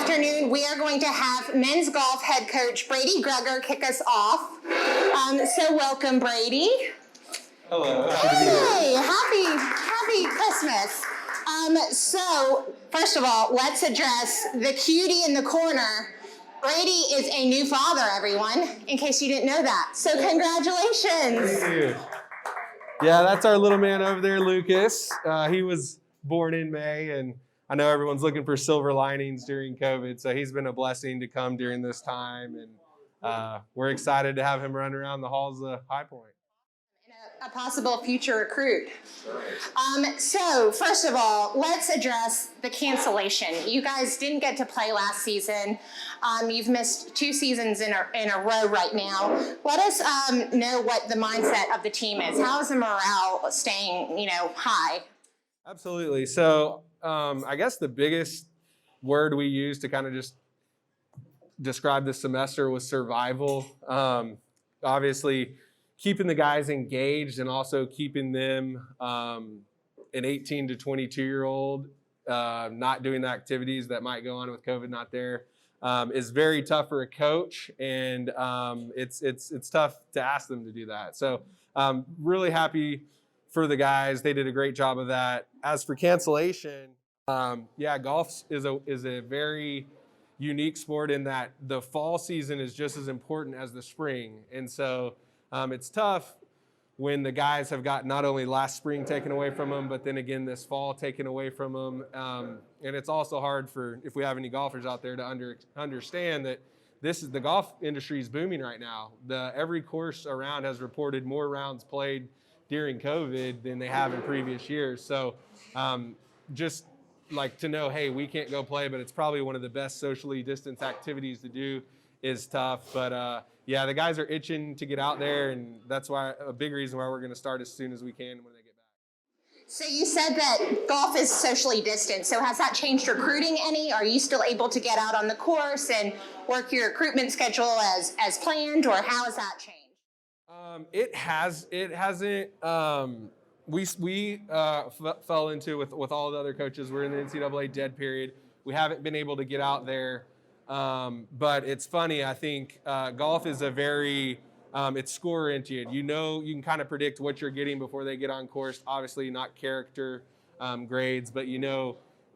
afternoon, we are going to have men's golf head coach Brady Gregor kick us off. So welcome, Brady. Hello. Hey, happy Christmas. So first of all, let's address the cutie in the corner. Brady is a new father, everyone, in case you didn't know that. So congratulations. Thank you. Yeah, that's our little man over there, Lucas. He was born in May, and I know everyone's looking for silver linings during COVID, so he's been a blessing to come during this time, and we're excited to have him run around the halls of High Point. A possible future recruit. So first of all, let's address the cancellation. You guys didn't get to play last season. You've missed 2 seasons in a row right now. Let us know what the mindset of the team is. How is the morale staying, high? Absolutely. So I guess the biggest word we used to kind of just describe the semester was survival. Obviously, keeping the guys engaged and also keeping them an 18 to 22-year-old not doing the activities that might go on with COVID not there is very tough for a coach, and it's tough to ask them to do that. So really happy for the guys. They did a great job of that. As for cancellation, golf is a very unique sport in that the fall season is just as important as the spring, and so it's tough when the guys have got not only last spring taken away from them, but then again this fall taken away from them. And it's also hard for, if we have any golfers out there, to understand that the golf industry is booming right now. Every course around has reported more rounds played during COVID than they have in previous years. So just like to know, hey, we can't go play, but it's probably one of the best socially distanced activities to do is tough. But the guys are itching to get out there, and that's why a big reason why we're going to start as soon as we can when they get back. So you said that golf is socially distant. So has that changed recruiting any? Are you still able to get out on the course and work your recruitment schedule as planned, or how has that changed? It hasn't. We fell into with all the other coaches. We're in the NCAA dead period. We haven't been able to get out there. But it's funny, I think golf is a very, it's score oriented. You can kind of predict what you're getting before they get on course. Obviously not character grades, but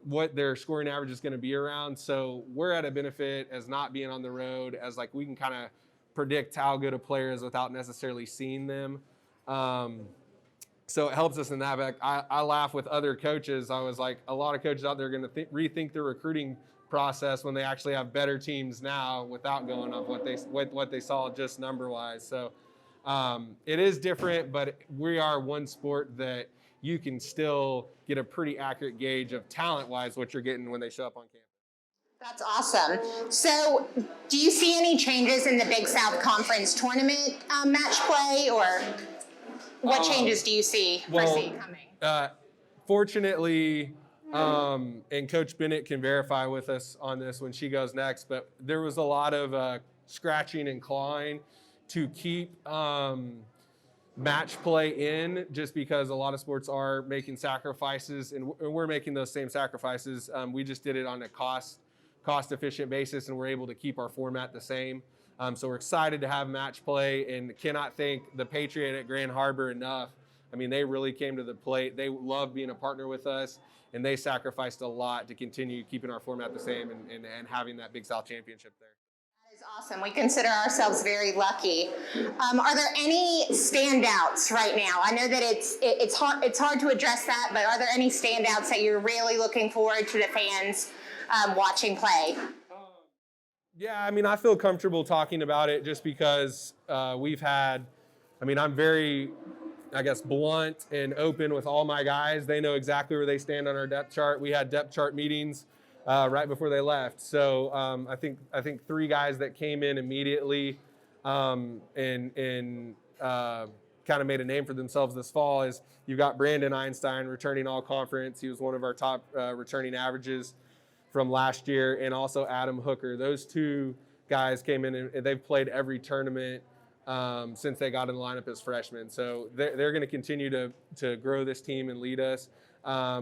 what their scoring average is going to be around. So we're at a benefit as not being on the road, as like we can kind of predict how good a player is without necessarily seeing them. So it helps us in that. But I laugh with other coaches. I was like, a lot of coaches out there are going to rethink their recruiting process when they actually have better teams now without going off what they saw just number wise. So it is different, but we are one sport that you can still get a pretty accurate gauge of talent wise what you're getting when they show up on campus. That's awesome. So do you see any changes in the Big South Conference tournament match play, or what changes do you foresee coming? Fortunately, and Coach Bennett can verify with us on this when she goes next, but there was a lot of scratching and clawing to keep match play in, just because a lot of sports are making sacrifices, and we're making those same sacrifices. We just did it on a cost-efficient basis, and we're able to keep our format the same. So we're excited to have match play, and cannot thank the Patriot at Grand Harbor enough. I mean, they really came to the plate. They love being a partner with us, and they sacrificed a lot to continue keeping our format the same and having that Big South championship there. That is awesome. We consider ourselves very lucky. Are there any standouts right now? I know that it's hard to address that, but are there any standouts that you're really looking forward to the fans watching play? Yeah, I mean, I feel comfortable talking about it just because I'm very, I guess, blunt and open with all my guys. They know exactly where they stand on our depth chart. We had depth chart meetings right before they left. So I think 3 guys that came in immediately and kind of made a name for themselves this fall is you've got Brandon Einstein returning all conference. He was one of our top returning averages from last year, and also Adam Hooker. Those 2 guys came in and they've played every tournament since they got in the lineup as freshmen. So they're going to continue to grow this team and lead us.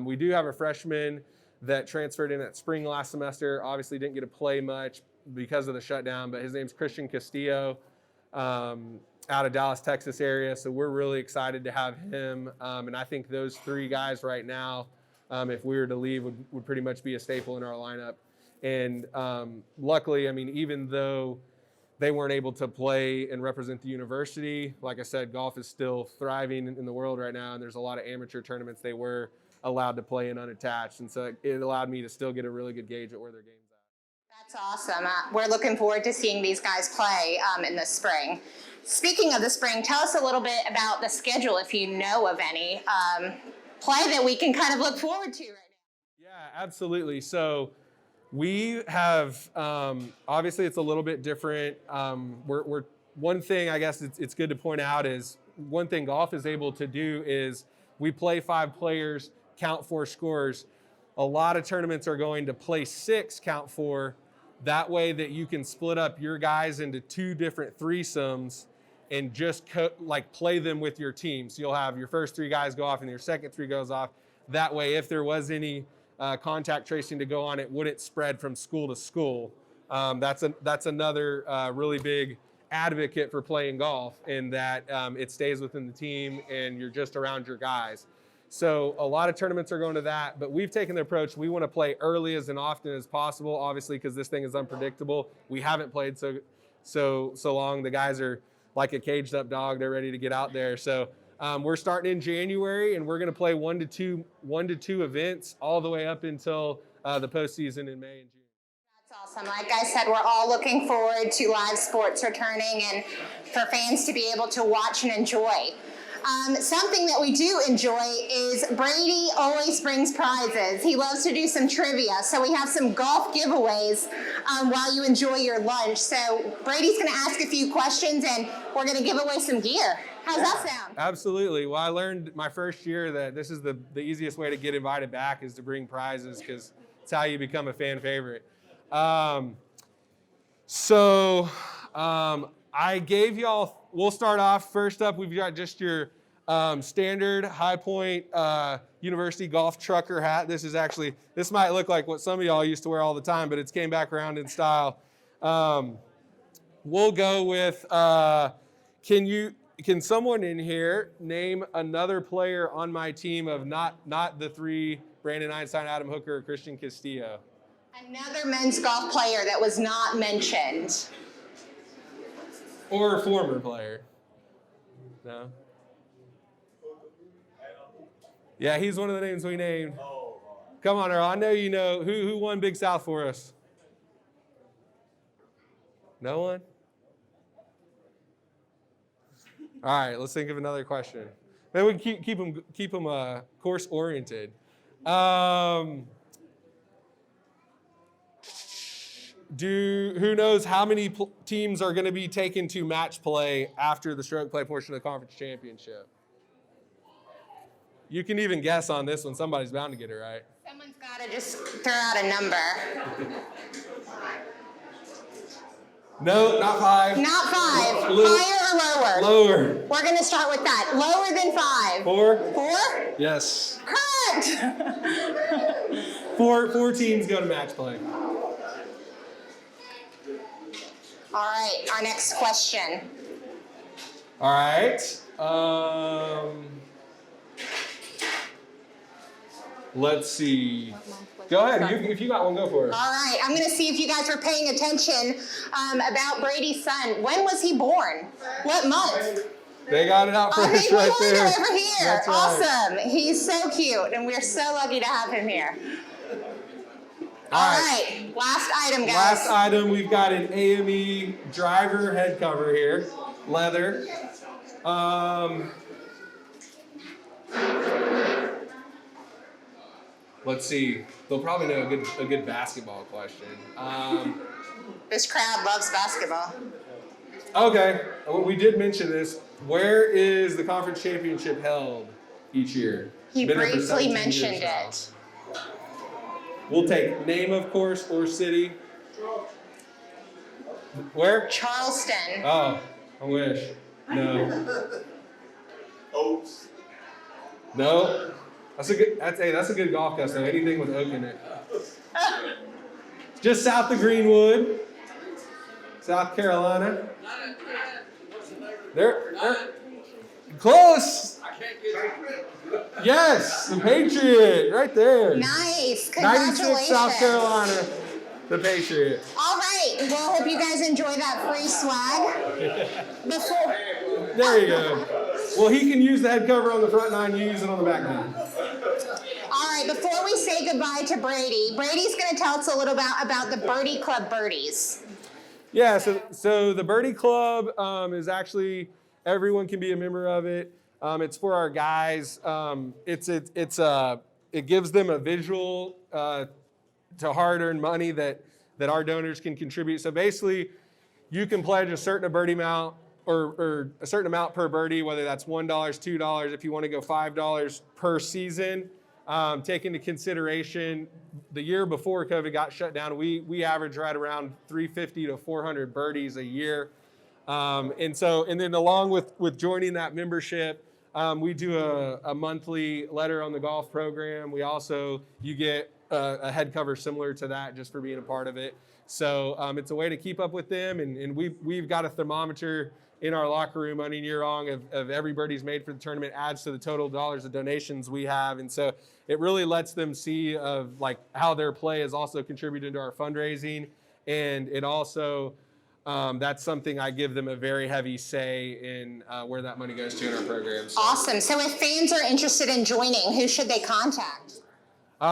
We do have a freshman that transferred in at spring last semester. Obviously didn't get to play much because of the shutdown, but his name's Christian Castillo, out of Dallas, Texas area. So we're really excited to have him. And I think those three guys right now, if we were to leave, would pretty much be a staple in our lineup. And luckily, I mean, even though they weren't able to play and represent the university, like I said, golf is still thriving in the world right now, and there's a lot of amateur tournaments they were allowed to play in unattached. And so it allowed me to still get a really good gauge at where their game's at. That's awesome. We're looking forward to seeing these guys play in the spring. Speaking of the spring, tell us a little bit about the schedule, if you know of any play that we can kind of look forward to right now. Yeah, absolutely. So we have, obviously it's a little bit different. One thing I guess it's good to point out is one thing golf is able to do is we play 5 players, count 4 scores. A lot of tournaments are going to play 6, count 4. That way that you can split up your guys into 2 different threesomes and just play them with your team. So you'll have your first 3 guys go off and your second 3 goes off. That way, if there was any contact tracing to go on, it wouldn't spread from school to school. That's another really big advocate for playing golf, in that it stays within the team and you're just around your guys. So a lot of tournaments are going to that, but we've taken the approach, we want to play early as and often as possible, obviously, because this thing is unpredictable. We haven't played so long. The guys are like a caged up dog. They're ready to get out there. So we're starting in January, and we're going to play 1 to 2 events all the way up until the postseason in May and June. That's awesome. Like I said, we're all looking forward to live sports returning and for fans to be able to watch and enjoy. Something that we do enjoy is Brady always brings prizes. He loves to do some trivia, so we have some golf giveaways while you enjoy your lunch. So Brady's going to ask a few questions, and we're going to give away some gear. How's that sound? Absolutely. Well, I learned my first year that this is the easiest way to get invited back is to bring prizes, because it's how you become a fan favorite. I gave y'all, we'll start off. First up, we've got just your standard High Point University golf trucker hat. This might look like what some of y'all used to wear all the time, but it's came back around in style. We'll go with, can someone in here name another player on my team of not the 3, Brandon Einstein, Adam Hooker, or Christian Castillo? Another men's golf player that was not mentioned. Or a former player. No? Yeah, he's one of the names we named. Come on, Earl. I know you know. Who won Big South for us? No one? All right, let's think of another question. Maybe we can keep them course oriented. Who knows how many teams are going to be taken to match play after the stroke play portion of the conference championship? You can even guess on this one. Somebody's bound to get it right. Someone's got to just throw out a number. No, not 5. Not 5. Higher or lower? Lower. We're going to start with that. Lower than 5. 4? 4? Yes. Correct. 4 teams go to match play. All right, our next question. All right. Let's see. Go ahead. If you got one, go for it. All right, I'm going to see if you guys were paying attention about Brady's son. When was he born? What month? They got it out for us right there. Over here. That's right. Awesome. He's so cute, and we're so lucky to have him here. All right, last item, guys. Last item, we've got an AME driver head cover here, leather. Let's see. They'll probably know a good basketball question. This crowd loves basketball. Okay, well, we did mention this. Where is the conference championship held each year? He briefly mentioned it. We'll take name, of course, or city. Where? Charleston. Oh, I wish. No. Oats. No. That's a good golf course though. Anything with oak in it. Just south of Greenwood, South Carolina. They're close. Yes, the Patriot, right there. Nice. Congratulations. 96 South Carolina, the Patriot. All right. Well, hope you guys enjoy that free swag. There you go. Well, he can use the head cover on the front nine. You use it on the back nine. All right. Before we say goodbye to Brady, Brady's going to tell us a little about the Birdie Club birdies. Yeah. So the Birdie Club is actually everyone can be a member of it. It's for our guys. It gives them a visual to hard-earned money that our donors can contribute. So basically, you can pledge a certain birdie amount or a certain amount per birdie, whether that's $1, $2, if you want to go $5 per season. Take into consideration the year before COVID got shut down, we average right around 350 to 400 birdies a year. And then along with joining that membership, we do a monthly letter on the golf program. You get a head cover similar to that just for being a part of it. So it's a way to keep up with them. And we've got a thermometer in our locker room on year long of every birdie's made for the tournament adds to the total dollars of donations we have. And so it really lets them see of like how their play is also contributed to our fundraising. And it also, that's something I give them a very heavy say in where that money goes to in our programs. So. Awesome. So if fans are interested in joining, who should they contact?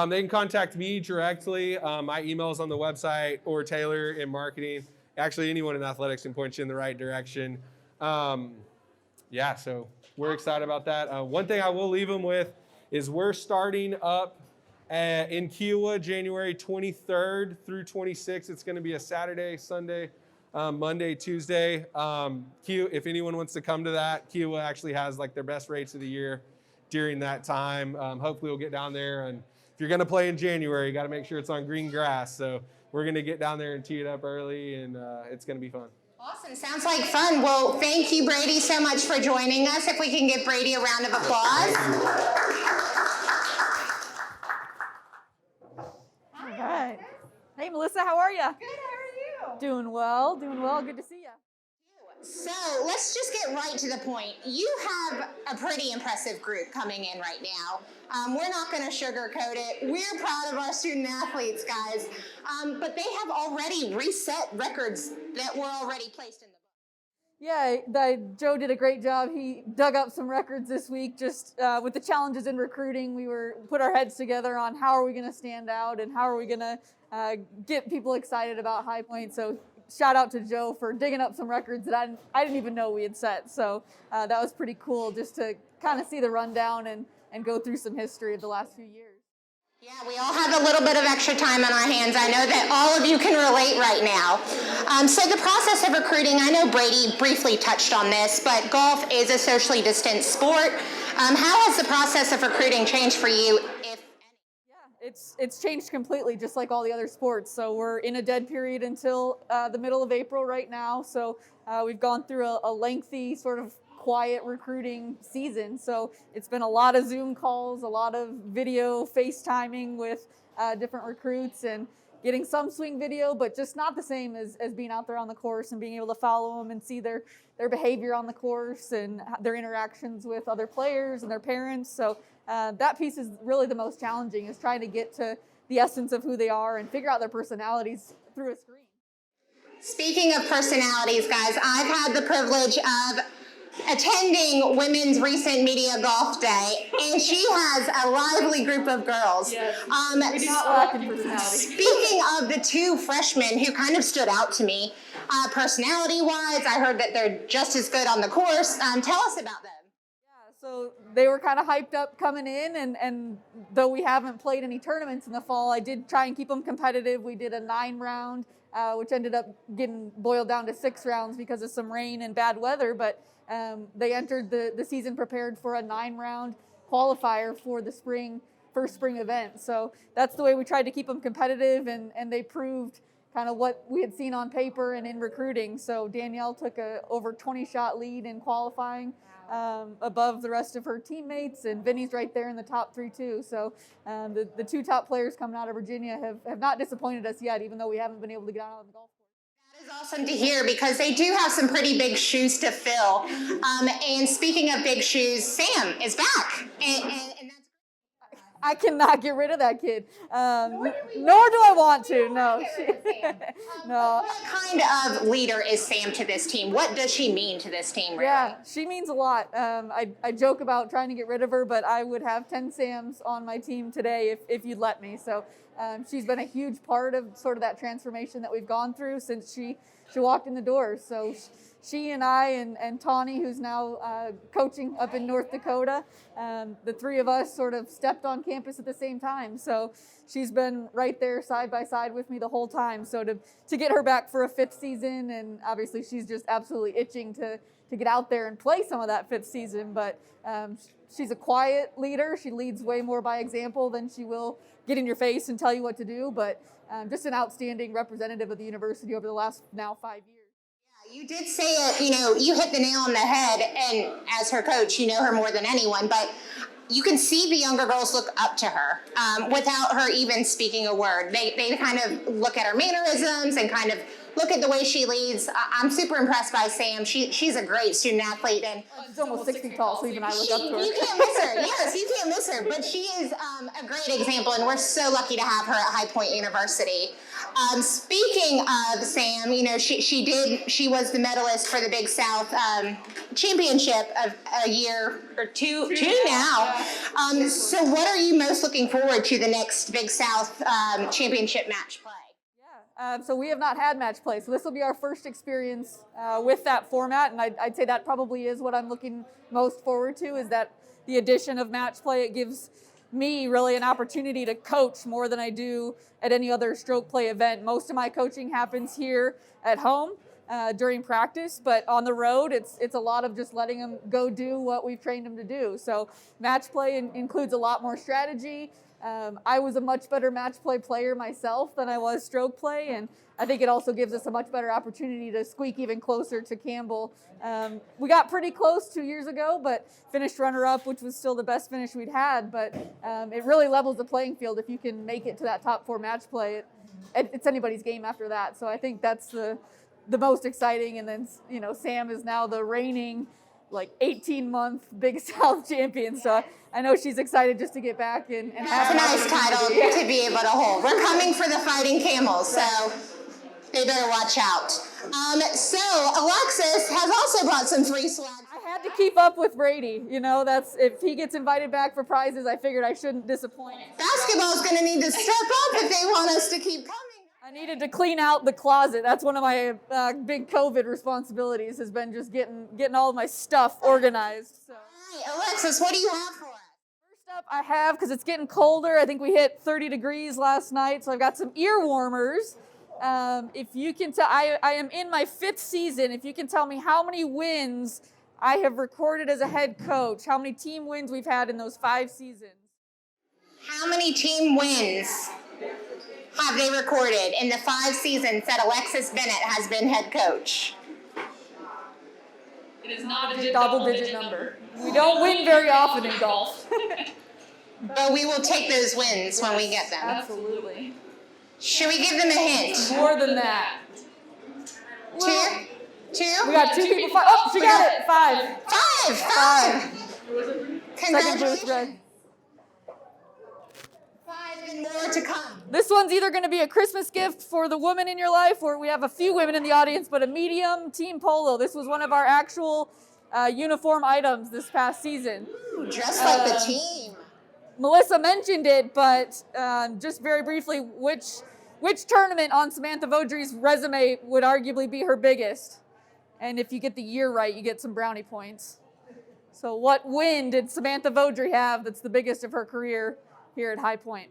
They can contact me directly. My email is on the website or Taylor in marketing. Actually, anyone in athletics can point you in the right direction. So we're excited about that. One thing I will leave them with is we're starting up in Kiowa January 23rd through 26th. It's going to be a Saturday, Sunday, Monday, Tuesday. If anyone wants to come to that, Kiowa actually has like their best rates of the year during that time. Hopefully we'll get down there, and if you're going to play in January, you got to make sure it's on green grass. So we're going to get down there and tee it up early, and it's going to be fun. Awesome. Sounds like fun. Well, thank you, Brady, so much for joining us. If we can give Brady a round of applause. All right. Hey, Melissa, how are you? Good. How are you? Doing well. Good to see you. So let's just get right to the point. You have a pretty impressive group coming in right now. We're not going to sugarcoat it. We're proud of our student athletes, guys. But they have already reset records that were already placed in the book. Yeah, Joe did a great job. He dug up some records this week. Just with the challenges in recruiting, we put our heads together on how are we going to stand out and how are we going to get people excited about High Point. So shout out to Joe for digging up some records that I didn't even know we had set. So that was pretty cool just to kind of see the rundown and go through some history of the last few years. Yeah, we all have a little bit of extra time on our hands. I know that all of you can relate right now. So the process of recruiting, I know Brady briefly touched on this, but golf is a socially distant sport. How has the process of recruiting changed for you, if any? It's changed completely, just like all the other sports. So we're in a dead period until the middle of April right now. So we've gone through a lengthy sort of quiet recruiting season. So it's been a lot of Zoom calls, a lot of video FaceTiming with different recruits and getting some swing video, but just not the same as being out there on the course and being able to follow them and see their behavior on the course and their interactions with other players and their parents. So that piece is really the most challenging, is trying to get to the essence of who they are and figure out their personalities through a screen. Speaking of personalities, guys, I've had the privilege of attending Women's Recent Media Golf Day, and she has a lively group of girls. Yes, we do not lack in personality. Speaking of the two freshmen who kind of stood out to me, personality-wise, I heard that they're just as good on the course. Tell us about them. So they were kind of hyped up coming in, and though we haven't played any tournaments in the fall, I did try and keep them competitive. We did a 9-round, which ended up getting boiled down to 6 rounds because of some rain and bad weather, but they entered the season prepared for a 9-round qualifier for the first spring event. So that's the way we tried to keep them competitive, and they proved kind of what we had seen on paper and in recruiting. So Danielle took a over 20-shot lead in qualifying. above the rest of her teammates, and Vinny's right there in the top 3 too. So the 2 top players coming out of Virginia have not disappointed us yet, even though we haven't been able to get out on the golf course. That is awesome to hear because they do have some pretty big shoes to fill. And speaking of big shoes, Sam is back. And that's I cannot get rid of that kid. Nor do I want to. No. No. What kind of leader is Sam to this team? What does she mean to this team, really? Yeah, she means a lot. I joke about trying to get rid of her, but I would have 10 Sams on my team today if you'd let me. So she's been a huge part of sort of that transformation that we've gone through since she walked in the door. So she and I and Tawny, who's now coaching up in North Dakota, the 3 of us sort of stepped on campus at the same time. So she's been right there side by side with me the whole time. So to get her back for a 5th season, and obviously she's just absolutely itching to get out there and play some of that 5th season. But she's a quiet leader. She leads way more by example than she will get in your face and tell you what to do. But just an outstanding representative of the university over the last now 5 years. You did say it, you hit the nail on the head, and as her coach, you know her more than anyone, but you can see the younger girls look up to her without her even speaking a word. They kind of look at her mannerisms and kind of look at the way she leads. I'm super impressed by Sam. She's a great student athlete. And she's almost 6 feet tall, so even I look up to her. You can't miss her. Yes, you can't miss her. But she is a great example, and we're so lucky to have her at High Point University. Speaking of Sam, she was the medalist for the Big South championship of a year or two now. So what are you most looking forward to the next Big South championship match play? So we have not had match play, so this will be our first experience with that format, and I'd say that probably is what I'm looking most forward to, is that the addition of match play. It gives me really an opportunity to coach more than I do at any other stroke play event. Most of my coaching happens here at home during practice, but on the road, it's a lot of just letting them go do what we've trained them to do. So match play includes a lot more strategy. I was a much better match play player myself than I was stroke play, and I think it also gives us a much better opportunity to squeak even closer to Campbell. We got pretty close 2 years ago, but finished runner-up, which was still the best finish we'd had, but it really levels the playing field if you can make it to that top 4 match play. It's anybody's game after that, so I think that's the most exciting. And then, Sam is now the reigning 18-month Big South champion, so I know she's excited just to get back and That's a nice title to be able to hold. We're coming for the Fighting Camels, so they better watch out. So Alexis has also brought some free swag. I had to keep up with Brady. That's if he gets invited back for prizes, I figured I shouldn't disappoint. Basketball's going to need to step up if they want us to keep coming. I needed to clean out the closet. That's one of my big COVID responsibilities, has been just getting all of my stuff organized. So. All right, Alexis, what do you have for us? First up, I have, because it's getting colder, I think we hit 30 degrees last night, so I've got some ear warmers. If you can tell, I am in my 5th season. If you can tell me how many wins I have recorded as a head coach, how many team wins we've had in those 5 seasons. How many team wins have they recorded in the 5 seasons that Alexis Bennett has been head coach? It is not a double-digit number. We don't win very often in golf. But we will take those wins when we get them. Absolutely. Should we give them a hint? More than that. Two? We got 2 people. Oh, she got it. 5. 5. Congratulations. Second booth, 5 and more to come. This one's either going to be a Christmas gift for the woman in your life, or we have a few women in the audience, but a medium team polo. This was one of our actual uniform items this past season. Ooh, just like the team. Melissa mentioned it, but just very briefly, which tournament on Samantha Vaudry's resume would arguably be her biggest? And if you get the year right, you get some brownie points. So what win did Samantha Vaudry have that's the biggest of her career here at High Point?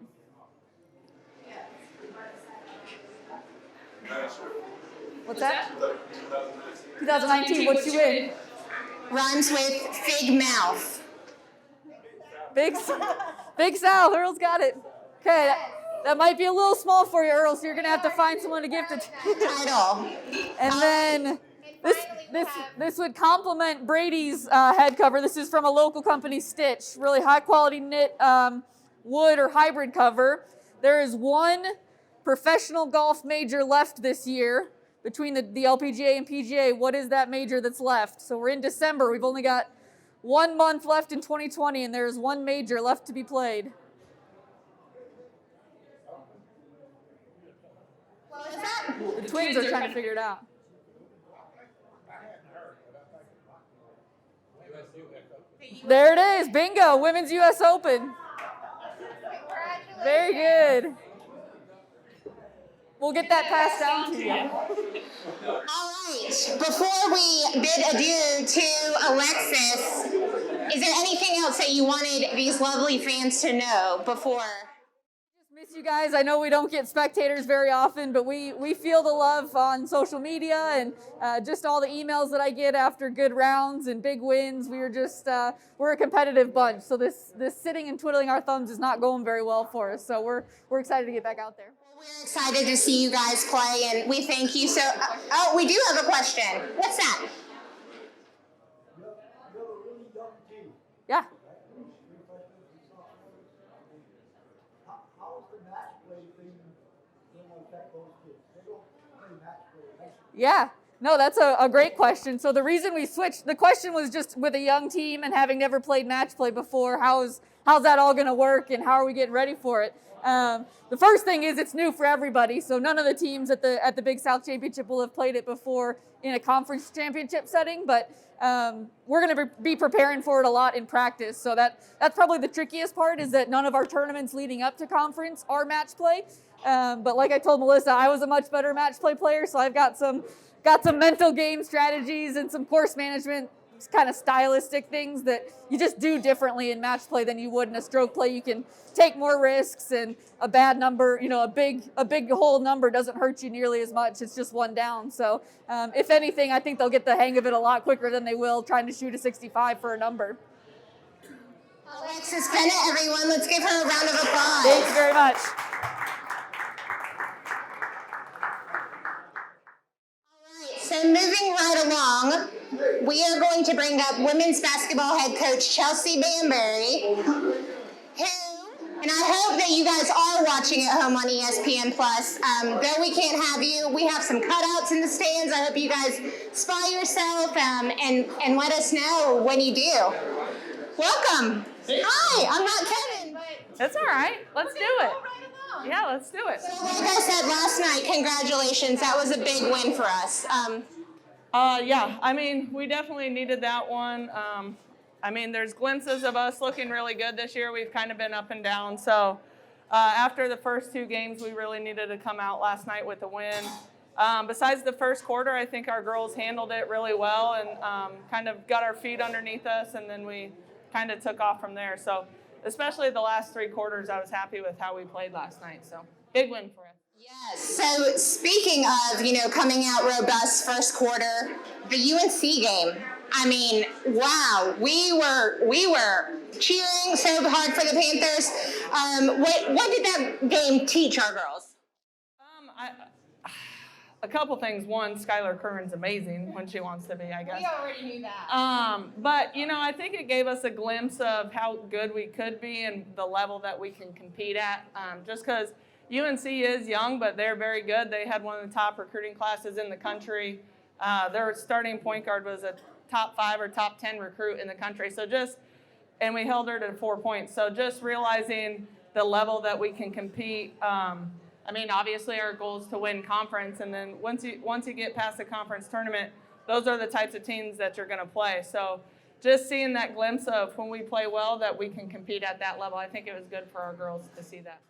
What's that? 2019. What'd you win? Rhymes with fig mouth. Big South. Earl's got it. Okay, that might be a little small for you, Earl, so you're going to have to find someone to gift it to. Title. And then This would complement Brady's head cover. This is from a local company, Stitch. Really high quality knit wood or hybrid cover. There is one professional golf major left this year between the LPGA and PGA. What is that major that's left? So we're in December. We've only got 1 month left in 2020, and there's one major left to be played. What was that? The Twins are trying to figure it out. There it is. Bingo. Women's U.S. Open. Very good. We'll get that passed down to you. All right. Before we bid adieu to Alexis, is there anything else that you wanted these lovely fans to know before? Miss you guys. I know we don't get spectators very often, but we feel the love on social media and just all the emails that I get after good rounds and big wins. We're a competitive bunch. So this sitting and twiddling our thumbs is not going very well for us. So we're excited to get back out there. Well, we're excited to see you guys play, and we thank you. So, we do have a question. What's that? Yeah. Yeah, no, that's a great question. So the reason we switched, the question was just with a young team and having never played match play before, how's that all going to work and how are we getting ready for it? The first thing is it's new for everybody. So none of the teams at the Big South Championship will have played it before in a conference championship setting, but we're going to be preparing for it a lot in practice. So that's probably the trickiest part, is that none of our tournaments leading up to conference are match play. But like I told Melissa, I was a much better match play player, so I've got some mental game strategies and some course management kind of stylistic things that you just do differently in match play than you would in a stroke play. You can take more risks, and a bad number, a big whole number doesn't hurt you nearly as much. It's just one down. So if anything, I think they'll get the hang of it a lot quicker than they will trying to shoot a 65 for a number. Alexis Bennett, everyone. Let's give her a round of applause. Thank you very much. So moving right along, we are going to bring up women's basketball head coach Chelsea Banbury, who, and I hope that you guys are watching at home on ESPN+. Though we can't have you, we have some cutouts in the stands. I hope you guys spy yourself and let us know when you do. Welcome. Hi, I'm not Kevin, but That's all right. Let's do it. Yeah, let's do it. so like I said last night, congratulations. That was a big win for us. Yeah, I mean, we definitely needed that one. I mean, there's glimpses of us looking really good this year. We've kind of been up and down. So after the first two games, we really needed to come out last night with a win. Besides the first quarter, I think our girls handled it really well and kind of got our feet underneath us, and then we kind of took off from there. So especially the last three quarters, I was happy with how we played last night. So big win for us. Yes. So speaking of, coming out robust first quarter, the UNC game. I mean, wow, we were cheering so hard for the Panthers. What did that game teach our girls? A couple things. One, Skylar Curran's amazing when she wants to be, I guess. We already knew that. But, I think it gave us a glimpse of how good we could be and the level that we can compete at. Just because UNC is young, but they're very good. They had one of the top recruiting classes in the country. Their starting point guard was a top 5 or top 10 recruit in the country. And we held her to 4 points. So just realizing the level that we can compete. I mean, obviously our goal is to win conference, and then once you get past the conference tournament, those are the types of teams that you're going to play. So just seeing that glimpse of when we play well that we can compete at that level, I think it was good for our girls to see that.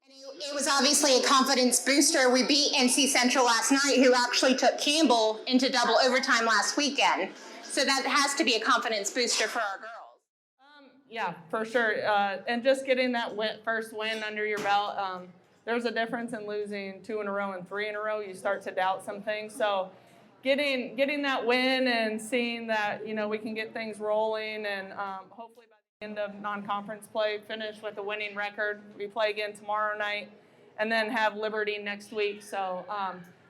And it was obviously a confidence booster. We beat NC Central last night, who actually took Campbell into double overtime last weekend. So that has to be a confidence booster for our girls. Yeah, for sure. And just getting that first win under your belt, there's a difference in losing 2 in a row and 3 in a row. You start to doubt some things. So getting that win and seeing that, we can get things rolling, and hopefully by the end of non-conference play, finish with a winning record. We play again tomorrow night and then have Liberty next week. So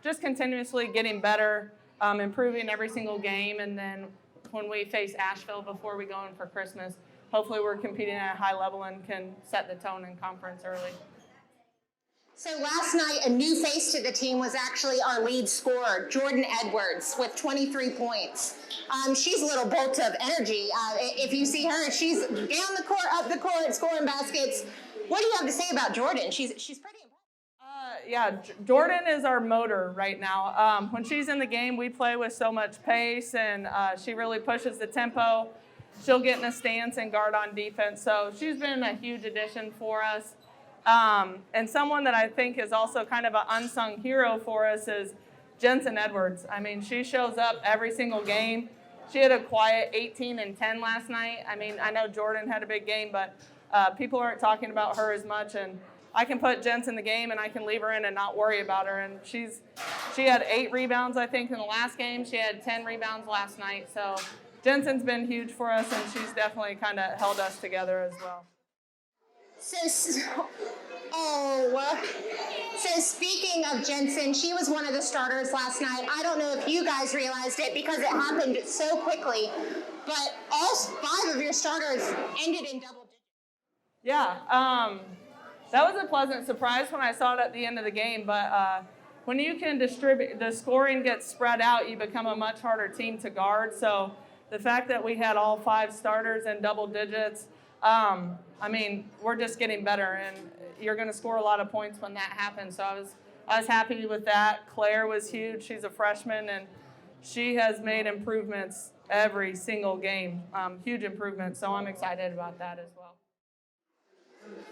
just continuously getting better. improving every single game. And then when we face Asheville before we go in for Christmas, hopefully we're competing at a high level and can set the tone in conference early. So last night, a new face to the team was actually our lead scorer, Jordan Edwards, with 23 points. She's a little bolt of energy. If you see her, she's down the court, up the court, scoring baskets. What do you have to say about Jordan? She's pretty impressive. Yeah, Jordan is our motor right now. When she's in the game, we play with so much pace, and she really pushes the tempo. She'll get in a stance and guard on defense. So she's been a huge addition for us. And someone that I think is also kind of an unsung hero for us is Jensen Edwards. I mean, she shows up every single game. She had a quiet 18 and 10 last night. I mean, I know Jordan had a big game, but people aren't talking about her as much. And I can put Jensen in the game and I can leave her in and not worry about her. And she had 8 rebounds, I think, in the last game. She had 10 rebounds last night. So Jensen's been huge for us, and she's definitely kind of held us together as well. So speaking of Jensen, she was one of the starters last night. I don't know if you guys realized it because it happened so quickly, but all 5 of your starters ended in double digits. Yeah, that was a pleasant surprise when I saw it at the end of the game, but when you can distribute, the scoring gets spread out, you become a much harder team to guard. So the fact that we had all 5 starters in double digits, I mean, we're just getting better, and you're going to score a lot of points when that happens. So I was happy with that. Claire was huge. She's a freshman, and she has made improvements every single game, huge improvements. So I'm excited about that as well.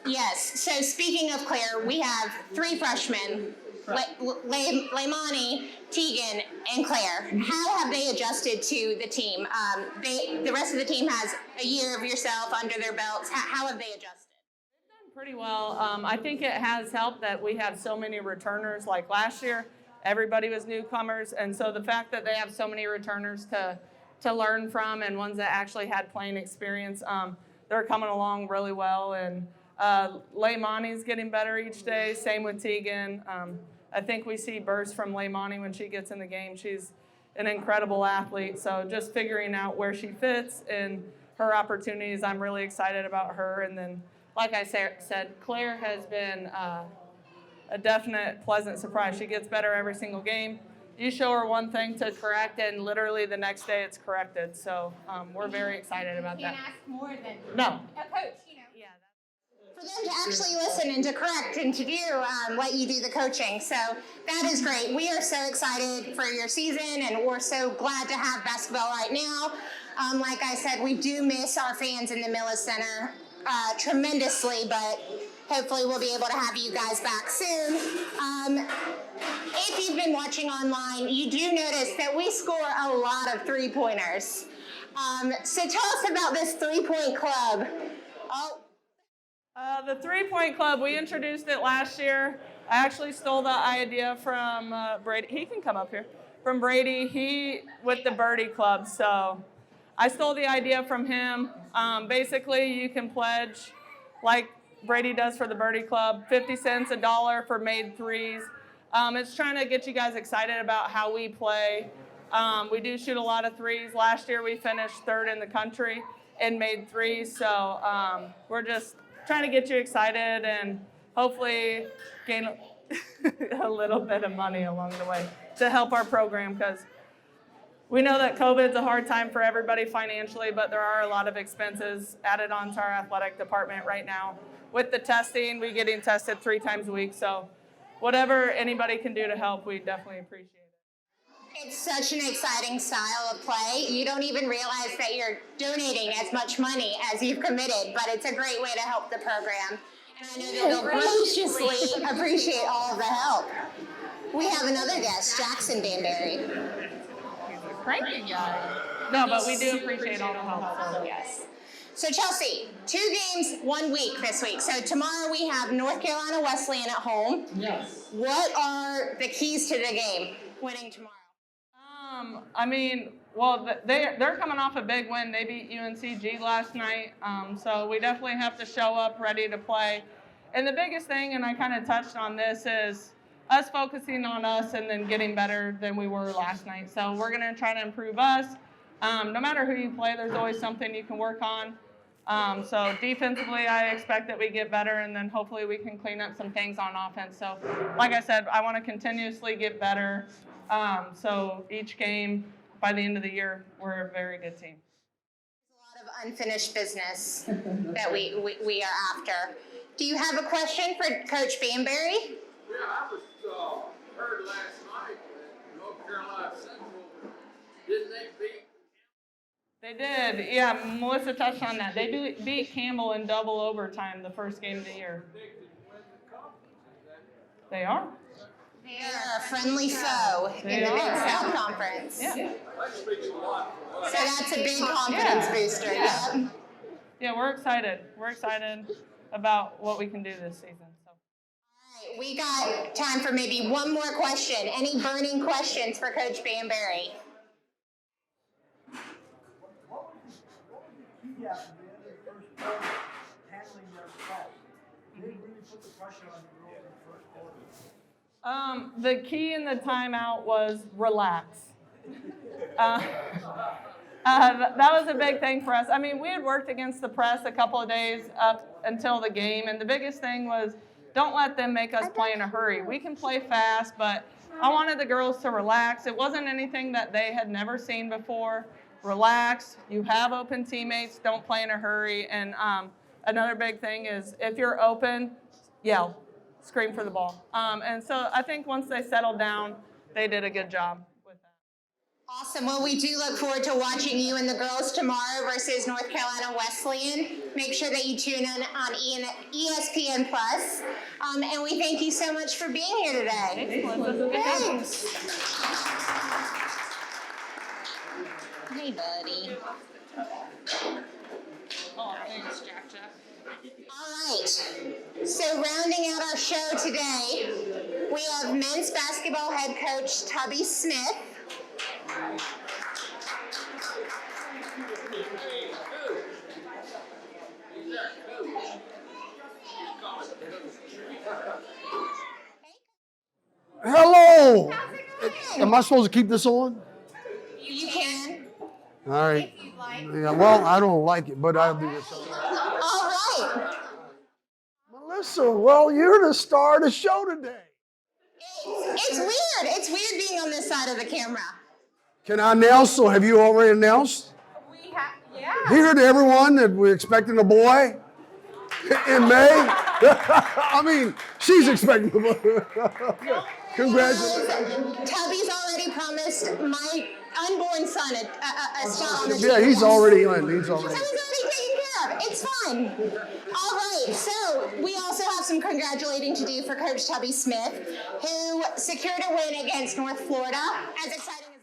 Yes. So speaking of Claire, we have 3 freshmen, Leimani, Tegan, and Claire. How have they adjusted to the team? The rest of the team has a year of yourself under their belts. How have they adjusted? They've done pretty well. I think it has helped that we have so many returners. Like last year, everybody was newcomers, and so the fact that they have so many returners to learn from and ones that actually had playing experience, they're coming along really well. And Leimani's getting better each day. Same with Tegan. I think we see bursts from Leimani when she gets in the game. She's an incredible athlete. So just figuring out where she fits and her opportunities, I'm really excited about her. And then, like I said, Claire has been a definite pleasant surprise. She gets better every single game. You show her one thing to correct, and literally the next day it's corrected. So we're very excited about that. Can't ask more than No. a coach, you know. Yeah. For them to actually listen and to correct and to do let you do the coaching. So that is great. We are so excited for your season, and we're so glad to have basketball right now. Like I said, we do miss our fans in the Millis Center tremendously, but hopefully we'll be able to have you guys back soon. If you've been watching online, you do notice that we score a lot of 3-pointers. So tell us about this 3-point club. The 3-point club, we introduced it last year. I actually stole the idea from Brady. He can come up here. From Brady, with the Birdie Club. So I stole the idea from him. Basically, you can pledge, like Brady does for the Birdie Club, 50 cents, $1 for made threes. It's trying to get you guys excited about how we play. We do shoot a lot of threes. Last year, we finished 3rd in the country in made threes. So we're just trying to get you excited and hopefully gain a little bit of money along the way to help our program, because we know that COVID's a hard time for everybody financially, but there are a lot of expenses added onto our athletic department right now. With the testing, we're getting tested 3 times a week, so whatever anybody can do to help, we definitely appreciate it. It's such an exciting style of play. You don't even realize that you're donating as much money as you've committed, but it's a great way to help the program. And I know that they'll graciously appreciate all of the help. We have another guest, Jackson Banbury. He's a cranky guy. No, but we do appreciate all the help. So. Yes. So Chelsea, 2 games, 1 week this week. So tomorrow we have North Carolina Wesleyan at home. Yes. What are the keys to the game, winning tomorrow? I mean, well, they're coming off a big win. They beat UNCG last night. So we definitely have to show up ready to play. And the biggest thing, and I kind of touched on this, is us focusing on us and then getting better than we were last night. So we're going to try to improve us. No matter who you play, there's always something you can work on. So defensively, I expect that we get better, and then hopefully we can clean up some things on offense. So like I said, I want to continuously get better. So each game, by the end of the year, we're a very good team. A lot of unfinished business that we are after. Do you have a question for Coach Banbury? Yeah, I was heard last night that North Carolina Central, didn't they beat? They did. Yeah, Melissa touched on that. They beat Campbell in double overtime the first game of the year. They are. They are a friendly foe in the Mid-South Conference. Yeah. That speaks a lot. So that's a big confidence booster. Yeah. Yep. Yeah, we're excited. We're excited about what we can do this season. So. All right, we got time for maybe one more question. Any burning questions for Coach Banbury? What was the key after the end of the first quarter handling their press? They really put the pressure on the girls in the first quarter. The key in the timeout was relax. That was a big thing for us. I mean, we had worked against the press a couple of days up until the game, and the biggest thing was don't let them make us play in a hurry. We can play fast, but I wanted the girls to relax. It wasn't anything that they had never seen before. Relax. You have open teammates. Don't play in a hurry. And another big thing is if you're open, yell. Scream for the ball. And so I think once they settled down, they did a good job with that. Awesome. Well, we do look forward to watching you and the girls tomorrow versus North Carolina Wesleyan. Make sure that you tune in on ESPN Plus. And we thank you so much for being here today. Thanks. Hey, buddy. Oh, thanks, Jack. All right, so rounding out our show today, we have men's basketball head coach Tubby Smith. Hello! How's it going? Am I supposed to keep this on? You can. All right. If you'd like. Yeah, well, I don't like it, but I'll do this. All right. Melissa, well, you're the star of the show today. It's weird. It's weird being on this side of the camera. Can I announce, or have you already announced? We have, yeah. Here to everyone that we're expecting a boy in May. I mean, she's expecting a boy. Congratulations. Tubby's already promised my unborn son a spot on the team. Yeah, he's already in. He's So already. he's already taken care of. It's fine. All right. So we also have some congratulating to do for Coach Tubby Smith, who secured a win against North Florida. As exciting as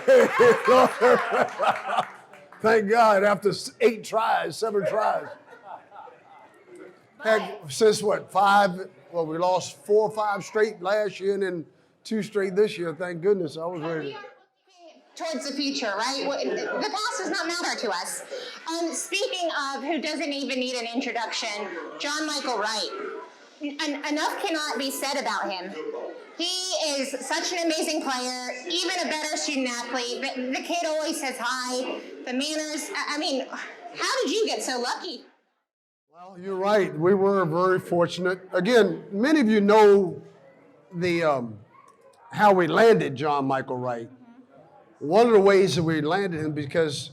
that Thank God, after 7 tries. Heck, since what, 5? Well, we lost 4 or 5 straight last year and then 2 straight this year. Thank goodness. I was ready. towards the future, right? The past does not matter to us. Speaking of who doesn't even need an introduction, John Michael Wright. Enough cannot be said about him. He is such an amazing player, even a better student athlete. The kid always says hi. The manners, I mean, how did you get so lucky? Well, you're right. We were very fortunate. Again, many of you know the how we landed John Michael Wright. One of the ways that we landed him because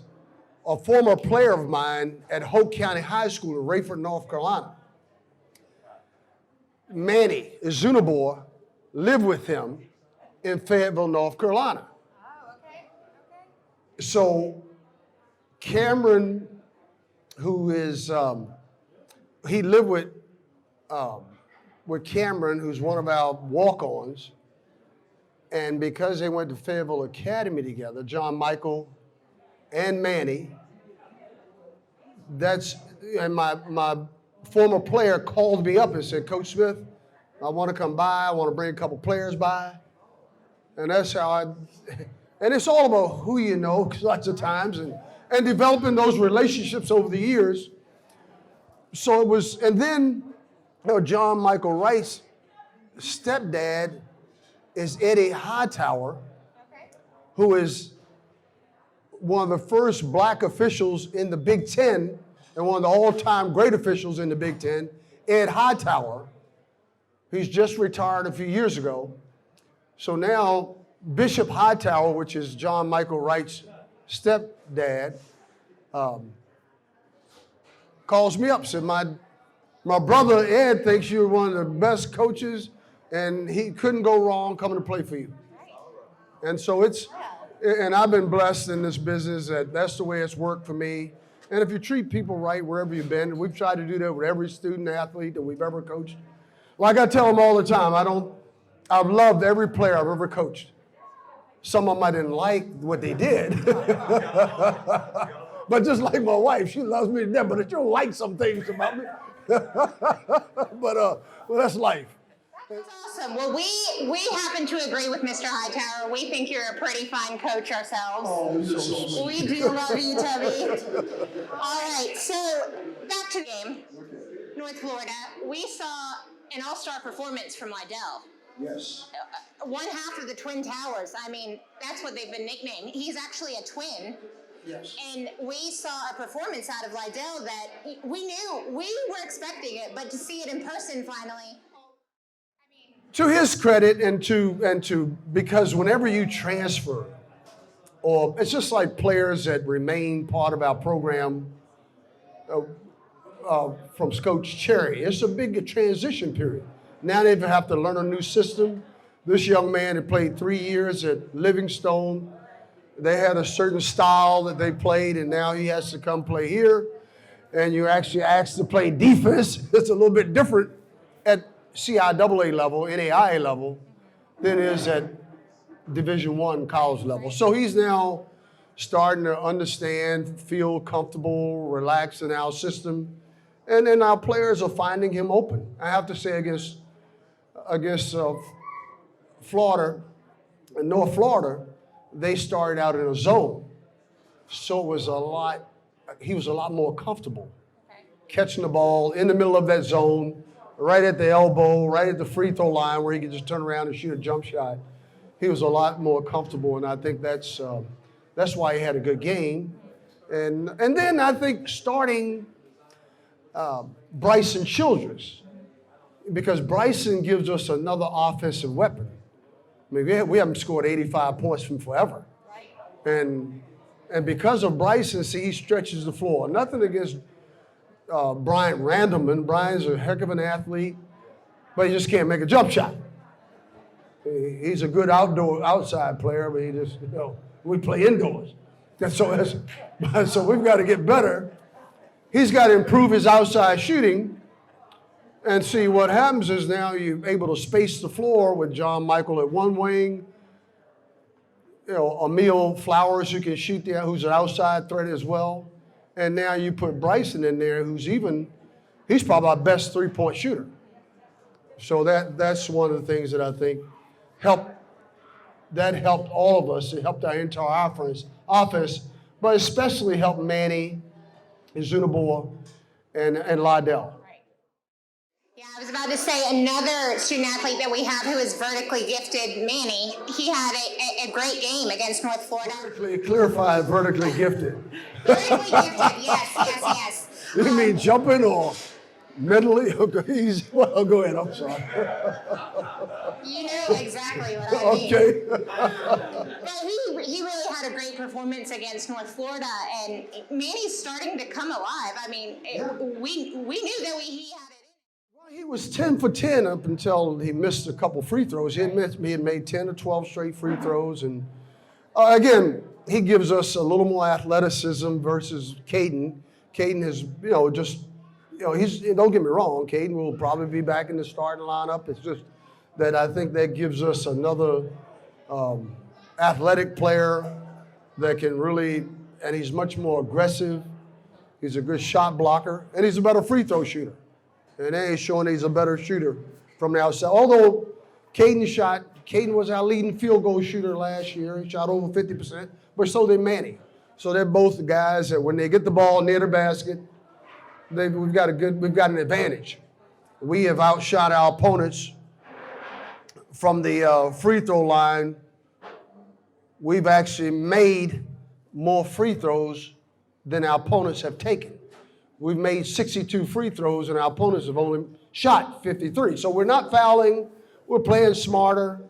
a former player of mine at Holt County High School in Rayford, North Carolina, Manny Zunabor, lived with him in Fayetteville, North Carolina. Oh, okay. So Cameron, who is, he lived with Cameron, who's one of our walk-ons, and because they went to Fayetteville Academy together, John Michael and Manny, and my former player called me up and said, Coach Smith, I want to come by, I want to bring a couple players by. And that's how and it's all about who you know lots of times and developing those relationships over the years. So it was, and then John Michael Wright stepdad is Eddie Hightower, who is one of the first black officials in the Big Ten and one of the all-time great officials in the Big Ten, Ed Hightower. He's just retired a few years ago. So now Bishop Hightower, which is John Michael Wright's stepdad, calls me up, said, my brother Ed thinks you're one of the best coaches and he couldn't go wrong coming to play for you. And so and I've been blessed in this business that's the way it's worked for me. And if you treat people right wherever you've been, we've tried to do that with every student athlete that we've ever coached. Like I tell them all the time, I've loved every player I've ever coached. Some of them I didn't like what they did. But just like my wife, she loves me to death, but she don't like some things about me. But well, that's life. That's awesome. Well, we happen to agree with Mr. Hightower. We think you're a pretty fine coach ourselves. Oh, you're so sweet. We do love you, Tubby. All right, so back to the game. North Florida, we saw an all-star performance from Liddell. Yes. One half of the Twin Towers. I mean, that's what they've been nicknamed. He's actually a twin. Yes. And we saw a performance out of Liddell that we were expecting it, but to see it in person finally. To his credit and to because whenever you transfer, or it's just like players that remain part of our program from Coach Cherry, it's a big transition period. Now they have to learn a new system. This young man had played 3 years at Livingstone. They had a certain style that they played, and now he has to come play here. And you're actually asked to play defense. It's a little bit different at CIAA level, NAIA level, than it is at Division I college level. So he's now starting to understand, feel comfortable, relaxed in our system. And then our players are finding him open. I have to say against Florida, North Florida, they started out in a zone. So he was a lot more comfortable catching the ball in the middle of that zone, right at the elbow, right at the free throw line where he could just turn around and shoot a jump shot. He was a lot more comfortable, and I think that's why he had a good game. And then I think starting Bryson Childress, because Bryson gives us another offensive weapon. I mean, we haven't scored 85 points from forever. And because of Bryson, see, he stretches the floor. Nothing against Bryant Randleman. Bryant's a heck of an athlete, but he just can't make a jump shot. He's a good outside player, but he just, we play indoors. So we've got to get better. He's got to improve his outside shooting. And see, what happens is now you're able to space the floor with John Michael at one wing, Emil Flowers who can shoot there, who's an outside threat as well. And now you put Bryson in there, he's probably our best three-point shooter. So that's one of the things that I think helped all of us. It helped our entire offense, but especially helped Manny, Zunabor, and Liddell. Yeah, I was about to say another student athlete that we have who is vertically gifted, Manny. He had a great game against North Florida. Clarified vertically gifted. Vertically gifted, yes. You mean jumping or mentally? Okay, well, go ahead, I'm sorry. You know exactly what I mean. Okay. But he really had a great performance against North Florida, and Manny's starting to come alive. I mean, we knew that he had it. He was 10 for 10 up until he missed a couple free throws. He had made 10 or 12 straight free throws. And again, he gives us a little more athleticism versus Caden. Caden is, don't get me wrong, Caden will probably be back in the starting lineup. It's just that I think that gives us another athletic player that can really, and he's much more aggressive. He's a good shot blocker, and he's a better free throw shooter. And they ain't showing he's a better shooter from the outside. Although Caden was our leading field goal shooter last year. He shot over 50%, but so did Manny. So they're both guys that when they get the ball near the basket, we've got an advantage. We have outshot our opponents from the free throw line, we've actually made more free throws than our opponents have taken. We've made 62 free throws, and our opponents have only shot 53. So we're not fouling. We're playing smarter.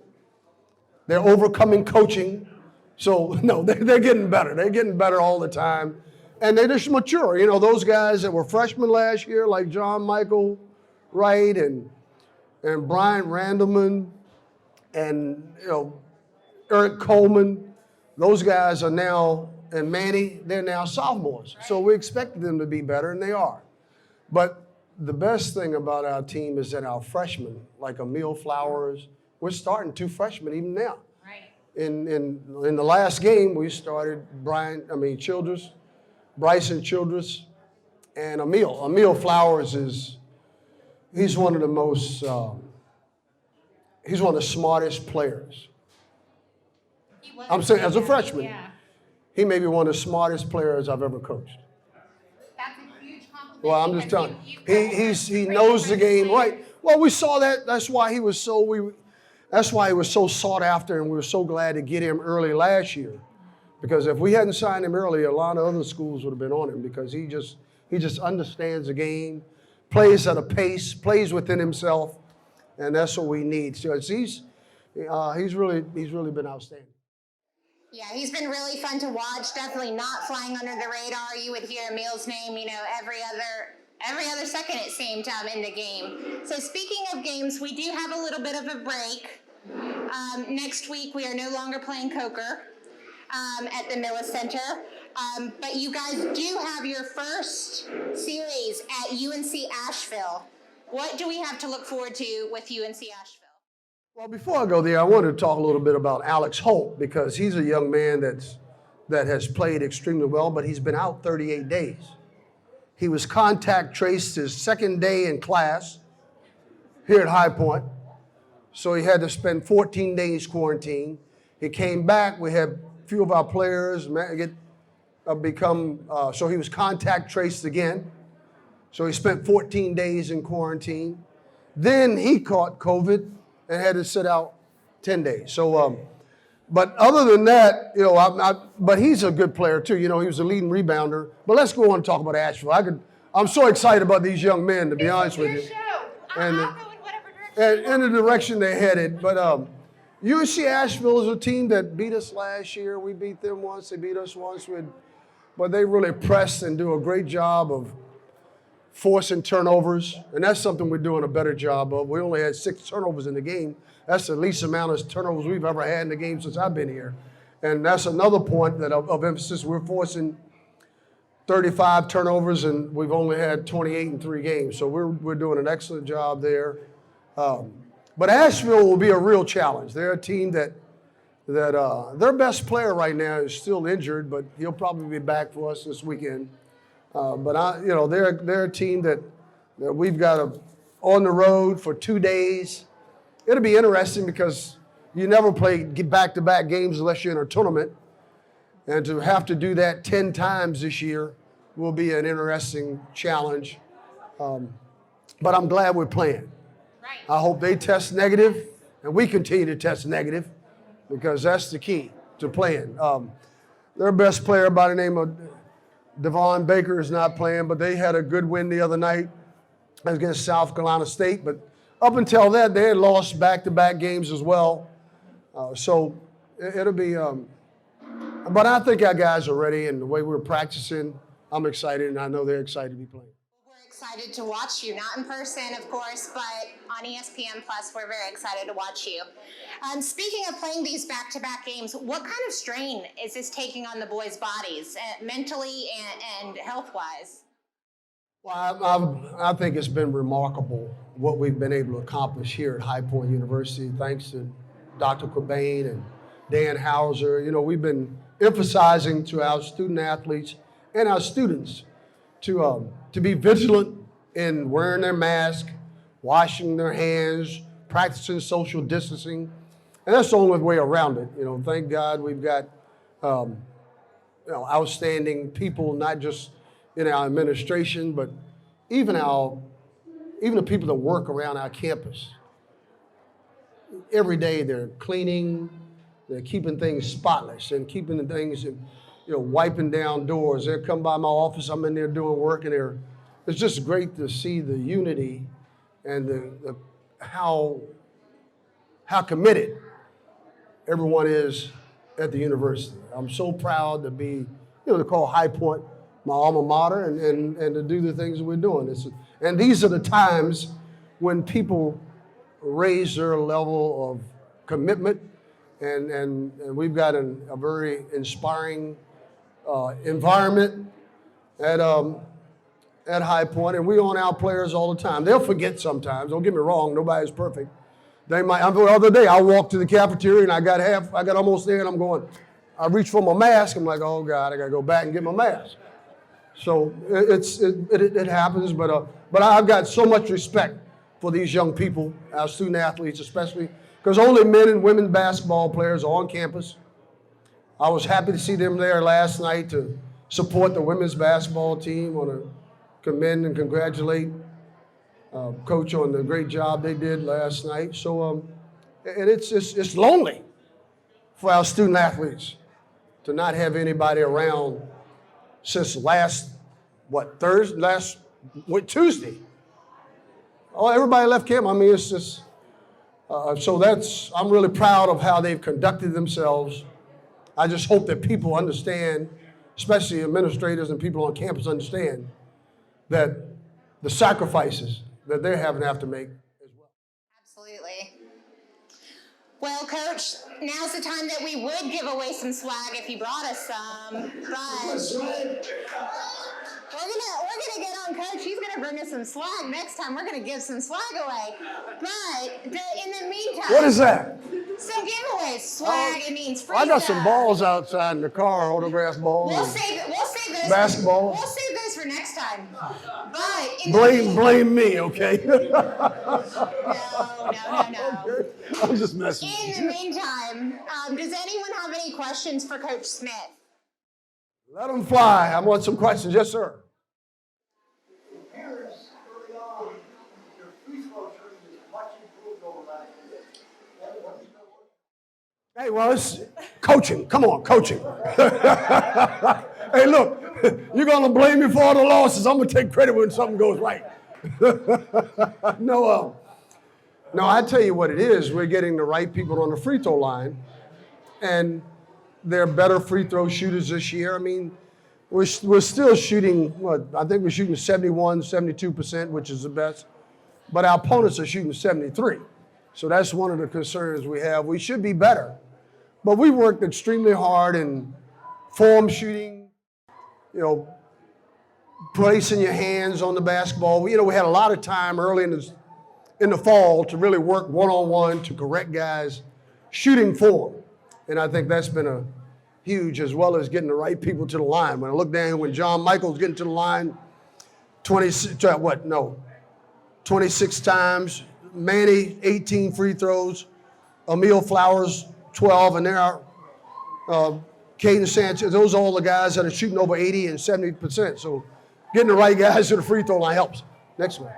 They're overcoming coaching. So, no, they're getting better. They're getting better all the time. And they're just mature. You know, those guys that were freshmen last year, like John Michael Wright and Brian Randleman and, you know, Eric Coleman, those guys are now, and Manny, they're now sophomores. So we expected them to be better, and they are. But the best thing about our team is that our freshmen, like Emil Flowers, we're starting 2 freshmen even now. Right. In the last game, we started Bryson Childress, and Emil. Emil Flowers he's one of the most, he's one of the smartest players. I'm saying as a freshman, he may be one of the smartest players I've ever coached. That's a huge compliment. Well, I'm just telling you, he knows the game right. Well, we saw that. That's why he was so sought after, and we were so glad to get him early last year. Because if we hadn't signed him early, a lot of other schools would have been on him, because he just understands the game, plays at a pace, plays within himself, and that's what we need. So he's really been outstanding. Yeah, he's been really fun to watch. Definitely not flying under the radar. You would hear Emil's name, you know, every other second it seemed in the game. So speaking of games, we do have a little bit of a break. Next week we are no longer playing Coker at the Millis Center, but you guys do have your first series at UNC Asheville. What do we have to look forward to with UNC Asheville? Well, before I go there, I wanted to talk a little bit about Alex Holt, because he's a young man that has played extremely well, but he's been out 38 days. He was contact traced his second day in class here at High Point, so he had to spend 14 days quarantine. He came back. We had a few of our players so he was contact traced again. So he spent 14 days in quarantine. Then he caught COVID and had to sit out 10 days. So, but other than that, you know, but he's a good player too. You know, he was a leading rebounder. But let's go on and talk about Asheville. I'm so excited about these young men, to be honest with you. I'll go in whatever direction. And in the direction they're headed. But USC Asheville is a team that beat us last year. We beat them once. They beat us once. But they really press and do a great job of forcing turnovers, and that's something we're doing a better job of. We only had 6 turnovers in the game. That's the least amount of turnovers we've ever had in the game since I've been here. And that's another point of emphasis. We're forcing 35 turnovers, and we've only had 28 in 3 games. So we're doing an excellent job there. But Asheville will be a real challenge. They're a team that their best player right now is still injured, but he'll probably be back for us this weekend. But they're a team that we've got on the road for 2 days. It'll be interesting because you never play back-to-back games unless you're in a tournament. And to have to do that 10 times this year will be an interesting challenge. But I'm glad we're playing. Right. I hope they test negative and we continue to test negative, because that's the key to playing. Their best player by the name of Devon Baker is not playing, but they had a good win the other night against South Carolina State. But up until that, they had lost back-to-back games as well. So it'll be, but I think our guys are ready, and the way we're practicing, I'm excited, and I know they're excited to be playing. We're excited to watch you, not in person, of course, but on ESPN Plus, we're very excited to watch you. Speaking of playing these back-to-back games, what kind of strain is this taking on the boys' bodies, mentally and health-wise? Well, I think it's been remarkable what we've been able to accomplish here at High Point University, thanks to Dr. Cobain and Dan Hauser. You know, we've been emphasizing to our student athletes and our students to be vigilant in wearing their mask, washing their hands, practicing social distancing, and that's the only way around it. You know, thank God we've got outstanding people, not just in our administration, but even the people that work around our campus. every day they're cleaning, they're keeping things spotless and keeping the things, wiping down doors. They come by my office, I'm in there doing work, and it's just great to see the unity and how committed everyone is at the university. I'm so proud to be, to call High Point my alma mater and to do the things that we're doing. And these are the times when people raise their level of commitment, and we've got a very inspiring environment at High Point, and we on our players all the time. They'll forget sometimes. Don't get me wrong. Nobody's perfect. They might. The other day, I walked to the cafeteria and I got almost there, and I'm going. I reached for my mask. I'm like, oh God, I gotta go back and get my mask. So it happens, but I've got so much respect for these young people, our student athletes especially, because only men and women basketball players are on campus. I was happy to see them there last night to support the women's basketball team. I want to commend and congratulate Coach on the great job they did last night. So, and it's lonely for our student athletes to not have anybody around since Tuesday. Oh, everybody left camp. I mean, it's just, I'm really proud of how they've conducted themselves. I just hope that people understand, especially administrators and people on campus understand that the sacrifices that they're having to have to make as well. Absolutely. Well, Coach, now's the time that we would give away some swag if you brought us some, but we're gonna get on Coach. He's gonna bring us some swag next time. We're gonna give some swag away. But in the meantime, What is that? some giveaways. Swag, it means free I got stuff. some balls outside in the car, autographed balls. We'll save those. Basketball. We'll save those for next time. But Blame me, okay? No. Okay. I'm just messing with In you. the meantime, does anyone have any questions for Coach Smith? Let them fly. I want some questions. Yes, sir. Hey, well, it's coaching. Come on, coaching. Hey, look, you're going to blame me for all the losses. I'm going to take credit when something goes right. No, I tell you what it is. We're getting the right people on the free throw line, and they're better free throw shooters this year. I mean, we're still shooting, I think we're shooting 71, 72%, which is the best. But our opponents are shooting 73. So that's one of the concerns we have. We should be better. But we worked extremely hard in form shooting, placing your hands on the basketball. We had a lot of time early in the fall to really work one-on-one to correct guys shooting form. And I think that's been a huge, as well as getting the right people to the line. When I look down, when John Michael's getting to the line 26 times, Manny, 18 free throws, Emil Flowers, 12, and there are Caden Sanchez. Those are all the guys that are shooting over 80 and 70%. So getting the right guys to the free throw line helps. Next one.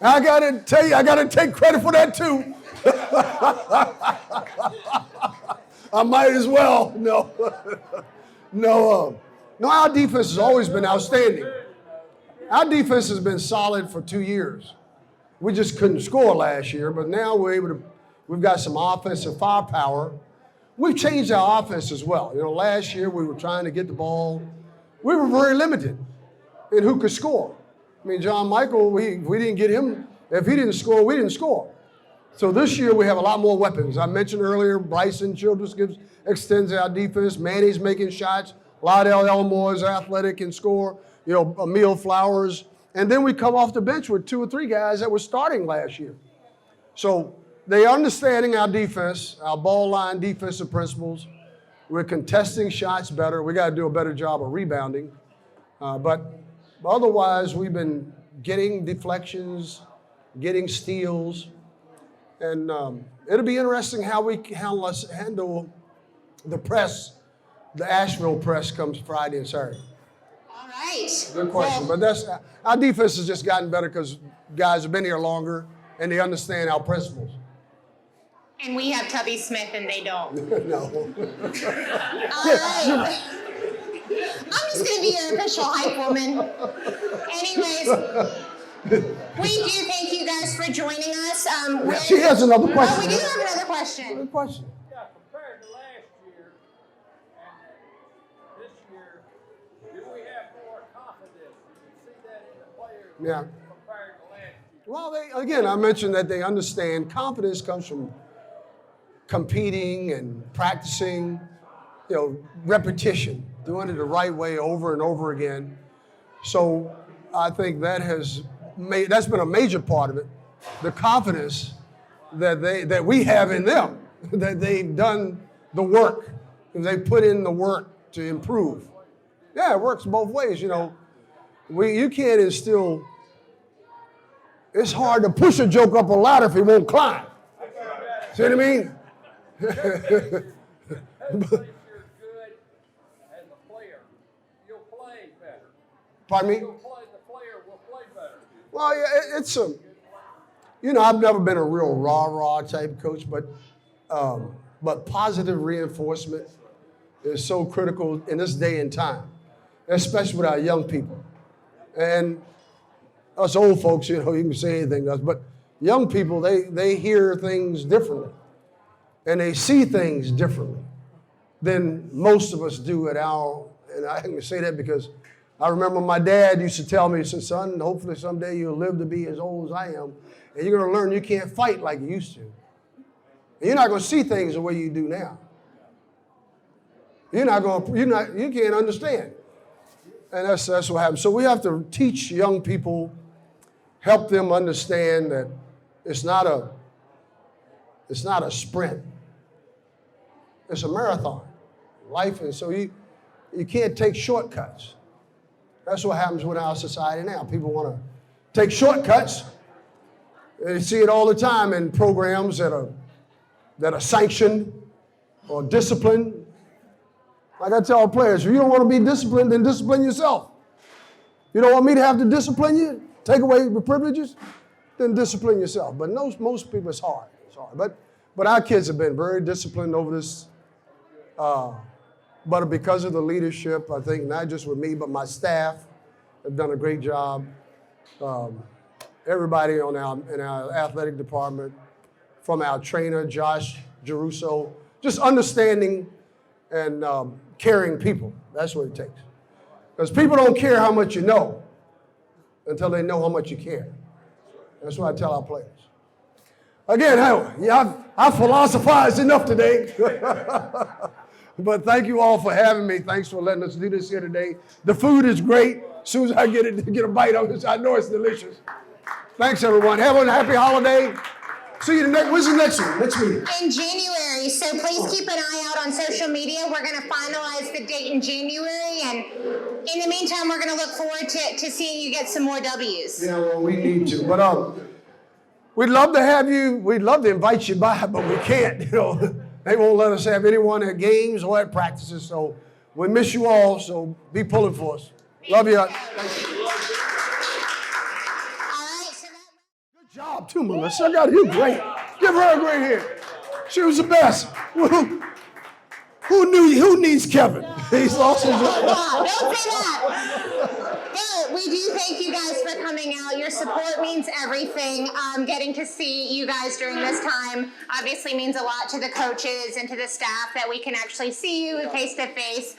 I gotta tell you, I gotta take credit for that too. I might as well. No, our defense has always been outstanding. Our defense has been solid for 2 years. We just couldn't score last year, but now we've got some offensive firepower. We've changed our offense as well. Last year we were trying to get the ball. We were very limited in who could score. I mean, John Michael, we didn't get him. If he didn't score, we didn't score. So this year we have a lot more weapons. I mentioned earlier, Bryson Childress extends our defense. Manny's making shots. Lydell Elmore is athletic and score. Emil Flowers. And then we come off the bench with 2 or 3 guys that were starting last year. So they are understanding our defense, our ball line defensive principles. We're contesting shots better. We got to do a better job of rebounding. But otherwise, we've been getting deflections, getting steals. And it'll be interesting how we handle the press. The Asheville press comes Friday and Saturday. All right. right. Good question. Well, But that's our defense has just gotten better because guys have been here longer and they understand our principles. and we have Tubby Smith and they don't. No. All right. I'm just going to be your official hype woman. Anyways, we do thank you guys for joining us. She has another question. Oh, we do have another question. Good question. Yeah, compared to last year and this year, do we have more confidence? Do you see that in the players Yeah. compared to last year? Well, again, I mentioned that they understand confidence comes from competing and practicing, repetition, doing it the right way over and over again. So I think that's been a major part of it. The confidence that we have in them, that they've done the work, they put in the work to improve. Yeah, it works both ways. You can't instill. It's hard to push a joke up a ladder if he won't climb. See what I mean? Who thinks you're good as a player? You'll play better. Pardon me? The player will play better. Well, yeah, it's I've never been a real rah-rah type coach, but positive reinforcement is so critical in this day and time, especially with our young people. And us old folks, you can say anything to us, but young people, they hear things differently and they see things differently than most of us do and I can say that because I remember my dad used to tell me, he said, son, hopefully someday you'll live to be as old as I am, and you're going to learn you can't fight like you used to. And you're not going to see things the way you do now. You can't understand. And that's what happens. So we have to teach young people, help them understand that it's not a sprint. It's a marathon, life. And so you can't take shortcuts. That's what happens with our society now. People want to take shortcuts. And you see it all the time in programs that are sanctioned or disciplined. Like I tell players, if you don't want to be disciplined, then discipline yourself. You don't want me to have to discipline you, take away the privileges, then discipline yourself. But most people, it's hard. It's hard. But our kids have been very disciplined over this. But because of the leadership, I think not just with me, but my staff have done a great job. Everybody in our athletic department, from our trainer, Josh Geruso, just understanding and caring people. That's what it takes. Because people don't care how much you know until they know how much you care. That's what I tell our players. Again, I philosophized enough today. But thank you all for having me. Thanks for letting us do this here today. The food is great. As soon as I get a bite of it, I know it's delicious. Thanks, everyone. Have a happy holiday. See you when's the next one? Next meeting? In January, so please keep an eye out on social media. We're going to finalize the date in January, and in the meantime, we're going to look forward to seeing you get some more W's. Yeah, well, we need to. But we'd love to have you. We'd love to invite you by, but we can't. They won't let us have anyone at games or at practices. So we miss you all. So be pulling for us. Love you. Thank you. Good job too, Melissa. I got you great. Give her a great hand. She was the best. Who needs Kevin? He's lost his job. Don't say that. But we do thank you guys for coming out. Your support means everything. Getting to see you guys during this time obviously means a lot to the coaches and to the staff that we can actually see you face to face.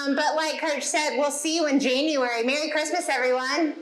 But like Coach said, we'll see you in January. Merry Christmas, everyone.